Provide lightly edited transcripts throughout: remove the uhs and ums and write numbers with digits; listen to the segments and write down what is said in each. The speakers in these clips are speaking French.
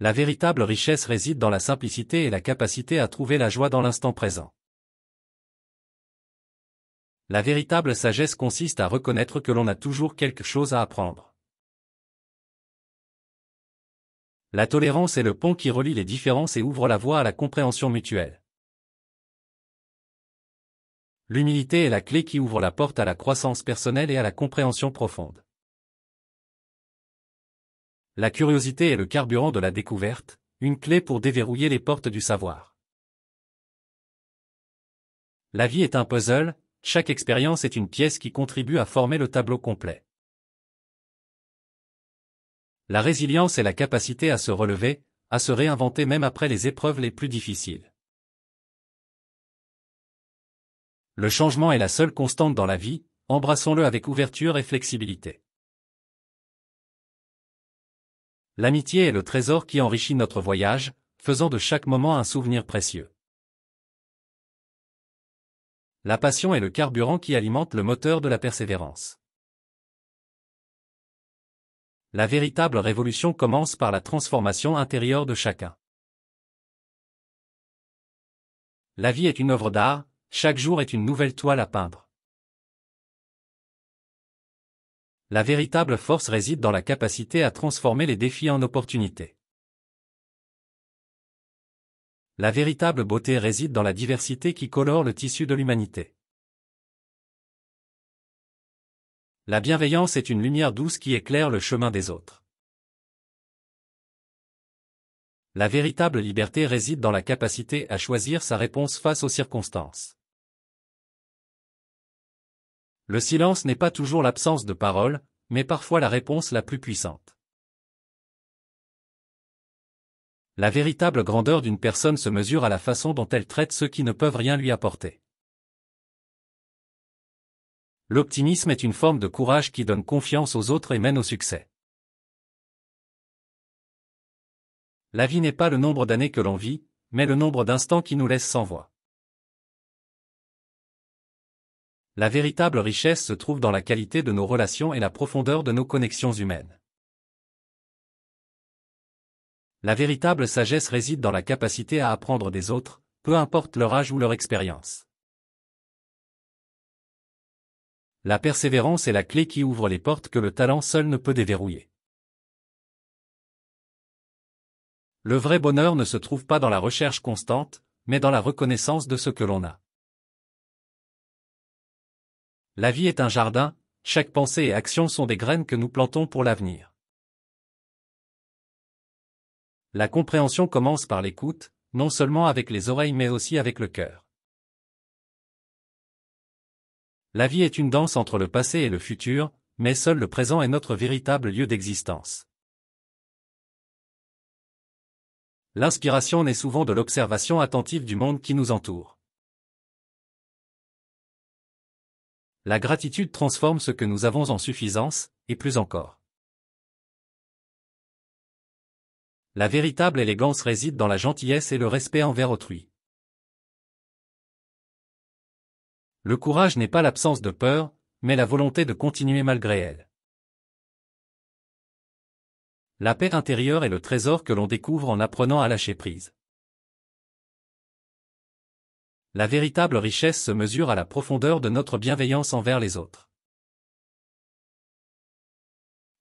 La véritable richesse réside dans la simplicité et la capacité à trouver la joie dans l'instant présent. La véritable sagesse consiste à reconnaître que l'on a toujours quelque chose à apprendre. La tolérance est le pont qui relie les différences et ouvre la voie à la compréhension mutuelle. L'humilité est la clé qui ouvre la porte à la croissance personnelle et à la compréhension profonde. La curiosité est le carburant de la découverte, une clé pour déverrouiller les portes du savoir. La vie est un puzzle, chaque expérience est une pièce qui contribue à former le tableau complet. La résilience est la capacité à se relever, à se réinventer même après les épreuves les plus difficiles. Le changement est la seule constante dans la vie, embrassons-le avec ouverture et flexibilité. L'amitié est le trésor qui enrichit notre voyage, faisant de chaque moment un souvenir précieux. La passion est le carburant qui alimente le moteur de la persévérance. La véritable révolution commence par la transformation intérieure de chacun. La vie est une œuvre d'art, chaque jour est une nouvelle toile à peindre. La véritable force réside dans la capacité à transformer les défis en opportunités. La véritable beauté réside dans la diversité qui colore le tissu de l'humanité. La bienveillance est une lumière douce qui éclaire le chemin des autres. La véritable liberté réside dans la capacité à choisir sa réponse face aux circonstances. Le silence n'est pas toujours l'absence de parole, mais parfois la réponse la plus puissante. La véritable grandeur d'une personne se mesure à la façon dont elle traite ceux qui ne peuvent rien lui apporter. L'optimisme est une forme de courage qui donne confiance aux autres et mène au succès. La vie n'est pas le nombre d'années que l'on vit, mais le nombre d'instants qui nous laissent sans voix. La véritable richesse se trouve dans la qualité de nos relations et la profondeur de nos connexions humaines. La véritable sagesse réside dans la capacité à apprendre des autres, peu importe leur âge ou leur expérience. La persévérance est la clé qui ouvre les portes que le talent seul ne peut déverrouiller. Le vrai bonheur ne se trouve pas dans la recherche constante, mais dans la reconnaissance de ce que l'on a. La vie est un jardin, chaque pensée et action sont des graines que nous plantons pour l'avenir. La compréhension commence par l'écoute, non seulement avec les oreilles mais aussi avec le cœur. La vie est une danse entre le passé et le futur, mais seul le présent est notre véritable lieu d'existence. L'inspiration naît souvent de l'observation attentive du monde qui nous entoure. La gratitude transforme ce que nous avons en suffisance, et plus encore. La véritable élégance réside dans la gentillesse et le respect envers autrui. Le courage n'est pas l'absence de peur, mais la volonté de continuer malgré elle. La paix intérieure est le trésor que l'on découvre en apprenant à lâcher prise. La véritable richesse se mesure à la profondeur de notre bienveillance envers les autres.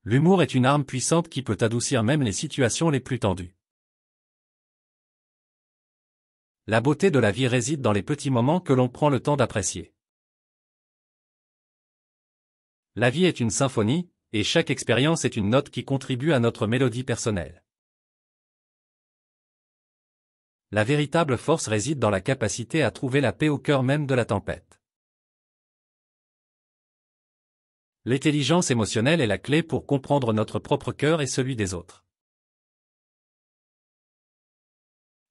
L'humour est une arme puissante qui peut adoucir même les situations les plus tendues. La beauté de la vie réside dans les petits moments que l'on prend le temps d'apprécier. La vie est une symphonie, et chaque expérience est une note qui contribue à notre mélodie personnelle. La véritable force réside dans la capacité à trouver la paix au cœur même de la tempête. L'intelligence émotionnelle est la clé pour comprendre notre propre cœur et celui des autres.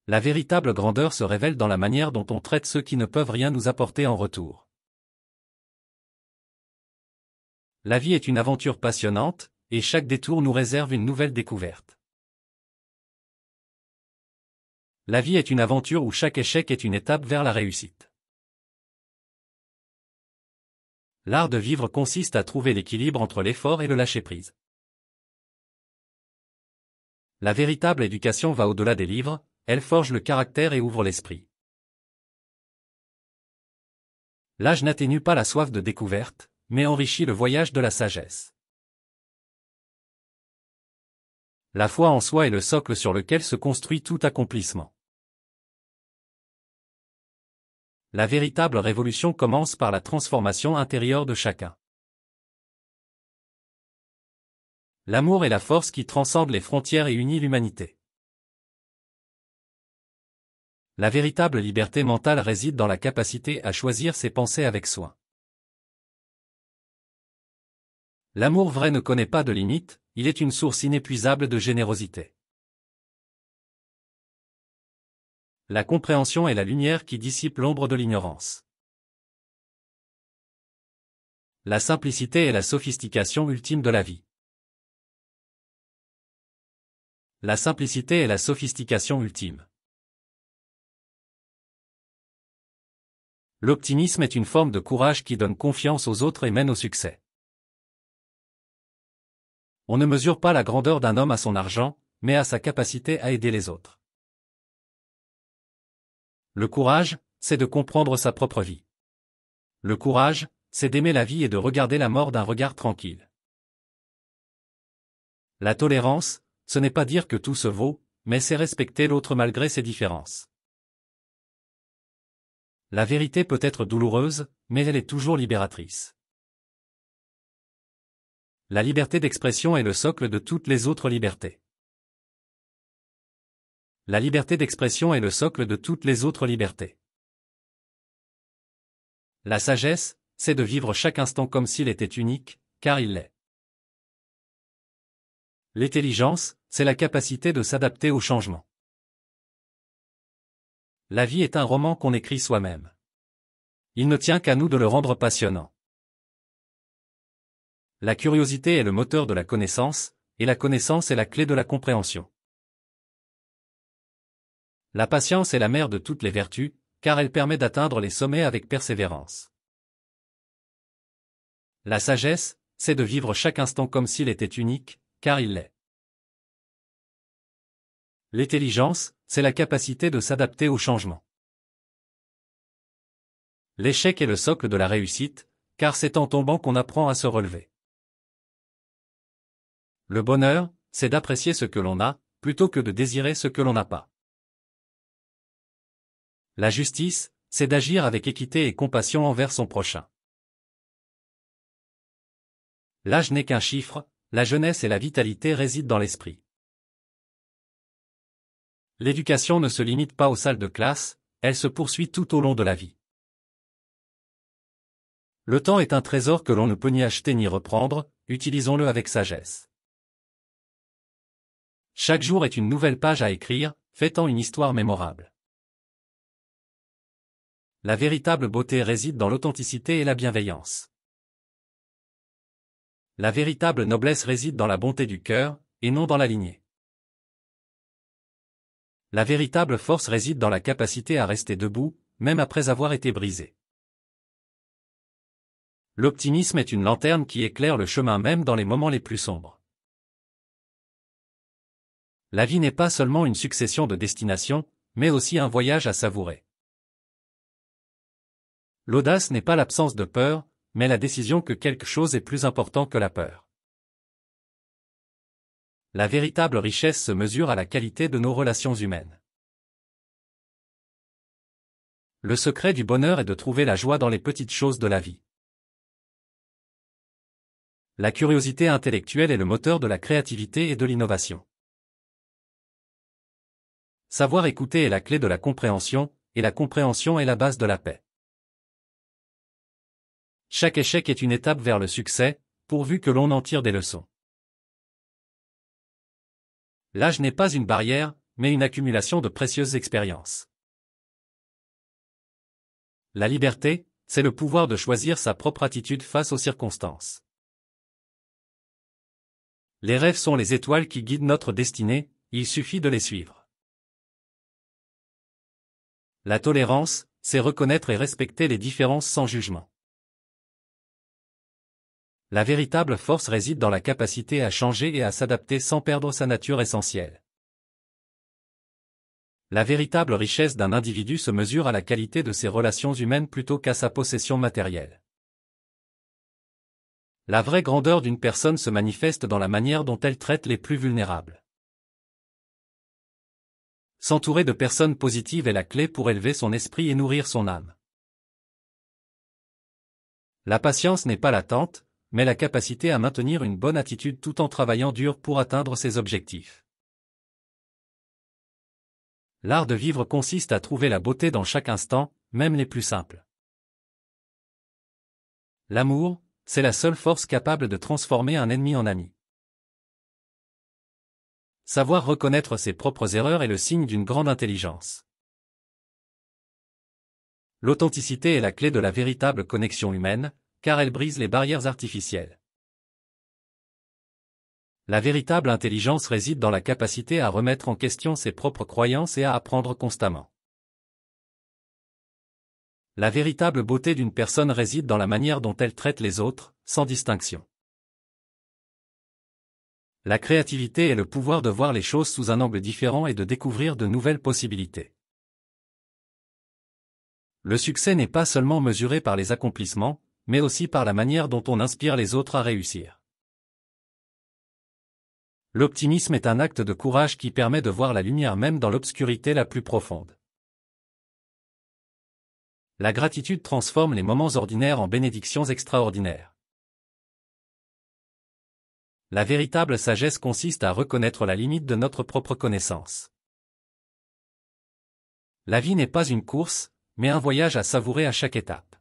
La véritable grandeur se révèle dans la manière dont on traite ceux qui ne peuvent rien nous apporter en retour. La vie est une aventure passionnante, et chaque détour nous réserve une nouvelle découverte. La vie est une aventure où chaque échec est une étape vers la réussite. L'art de vivre consiste à trouver l'équilibre entre l'effort et le lâcher-prise. La véritable éducation va au-delà des livres, elle forge le caractère et ouvre l'esprit. L'âge n'atténue pas la soif de découverte, mais enrichit le voyage de la sagesse. La foi en soi est le socle sur lequel se construit tout accomplissement. La véritable révolution commence par la transformation intérieure de chacun. L'amour est la force qui transcende les frontières et unit l'humanité. La véritable liberté mentale réside dans la capacité à choisir ses pensées avec soin. L'amour vrai ne connaît pas de limites, il est une source inépuisable de générosité. La compréhension est la lumière qui dissipe l'ombre de l'ignorance. La simplicité est la sophistication ultime de la vie. La simplicité est la sophistication ultime. L'optimisme est une forme de courage qui donne confiance aux autres et mène au succès. On ne mesure pas la grandeur d'un homme à son argent, mais à sa capacité à aider les autres. Le courage, c'est de comprendre sa propre vie. Le courage, c'est d'aimer la vie et de regarder la mort d'un regard tranquille. La tolérance, ce n'est pas dire que tout se vaut, mais c'est respecter l'autre malgré ses différences. La vérité peut être douloureuse, mais elle est toujours libératrice. La liberté d'expression est le socle de toutes les autres libertés. La liberté d'expression est le socle de toutes les autres libertés. La sagesse, c'est de vivre chaque instant comme s'il était unique, car il l'est. L'intelligence, c'est la capacité de s'adapter au changement. La vie est un roman qu'on écrit soi-même. Il ne tient qu'à nous de le rendre passionnant. La curiosité est le moteur de la connaissance, et la connaissance est la clé de la compréhension. La patience est la mère de toutes les vertus, car elle permet d'atteindre les sommets avec persévérance. La sagesse, c'est de vivre chaque instant comme s'il était unique, car il l'est. L'intelligence, c'est la capacité de s'adapter au changement. L'échec est le socle de la réussite, car c'est en tombant qu'on apprend à se relever. Le bonheur, c'est d'apprécier ce que l'on a, plutôt que de désirer ce que l'on n'a pas. La justice, c'est d'agir avec équité et compassion envers son prochain. L'âge n'est qu'un chiffre, la jeunesse et la vitalité résident dans l'esprit. L'éducation ne se limite pas aux salles de classe, elle se poursuit tout au long de la vie. Le temps est un trésor que l'on ne peut ni acheter ni reprendre, utilisons-le avec sagesse. Chaque jour est une nouvelle page à écrire, fêtant une histoire mémorable. La véritable beauté réside dans l'authenticité et la bienveillance. La véritable noblesse réside dans la bonté du cœur, et non dans la lignée. La véritable force réside dans la capacité à rester debout, même après avoir été brisé. L'optimisme est une lanterne qui éclaire le chemin même dans les moments les plus sombres. La vie n'est pas seulement une succession de destinations, mais aussi un voyage à savourer. L'audace n'est pas l'absence de peur, mais la décision que quelque chose est plus important que la peur. La véritable richesse se mesure à la qualité de nos relations humaines. Le secret du bonheur est de trouver la joie dans les petites choses de la vie. La curiosité intellectuelle est le moteur de la créativité et de l'innovation. Savoir écouter est la clé de la compréhension, et la compréhension est la base de la paix. Chaque échec est une étape vers le succès, pourvu que l'on en tire des leçons. L'âge n'est pas une barrière, mais une accumulation de précieuses expériences. La liberté, c'est le pouvoir de choisir sa propre attitude face aux circonstances. Les rêves sont les étoiles qui guident notre destinée, il suffit de les suivre. La tolérance, c'est reconnaître et respecter les différences sans jugement. La véritable force réside dans la capacité à changer et à s'adapter sans perdre sa nature essentielle. La véritable richesse d'un individu se mesure à la qualité de ses relations humaines plutôt qu'à sa possession matérielle. La vraie grandeur d'une personne se manifeste dans la manière dont elle traite les plus vulnérables. S'entourer de personnes positives est la clé pour élever son esprit et nourrir son âme. La patience n'est pas l'attente, mais la capacité à maintenir une bonne attitude tout en travaillant dur pour atteindre ses objectifs. L'art de vivre consiste à trouver la beauté dans chaque instant, même les plus simples. L'amour, c'est la seule force capable de transformer un ennemi en ami. Savoir reconnaître ses propres erreurs est le signe d'une grande intelligence. L'authenticité est la clé de la véritable connexion humaine, car elle brise les barrières artificielles. La véritable intelligence réside dans la capacité à remettre en question ses propres croyances et à apprendre constamment. La véritable beauté d'une personne réside dans la manière dont elle traite les autres, sans distinction. La créativité est le pouvoir de voir les choses sous un angle différent et de découvrir de nouvelles possibilités. Le succès n'est pas seulement mesuré par les accomplissements, mais aussi par la manière dont on inspire les autres à réussir. L'optimisme est un acte de courage qui permet de voir la lumière même dans l'obscurité la plus profonde. La gratitude transforme les moments ordinaires en bénédictions extraordinaires. La véritable sagesse consiste à reconnaître la limite de notre propre connaissance. La vie n'est pas une course, mais un voyage à savourer à chaque étape.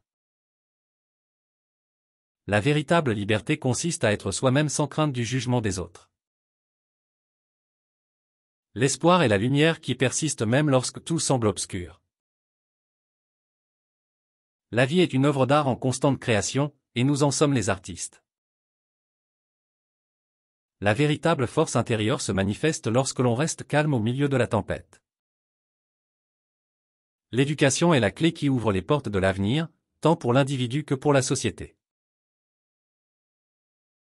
La véritable liberté consiste à être soi-même sans crainte du jugement des autres. L'espoir est la lumière qui persiste même lorsque tout semble obscur. La vie est une œuvre d'art en constante création, et nous en sommes les artistes. La véritable force intérieure se manifeste lorsque l'on reste calme au milieu de la tempête. L'éducation est la clé qui ouvre les portes de l'avenir, tant pour l'individu que pour la société.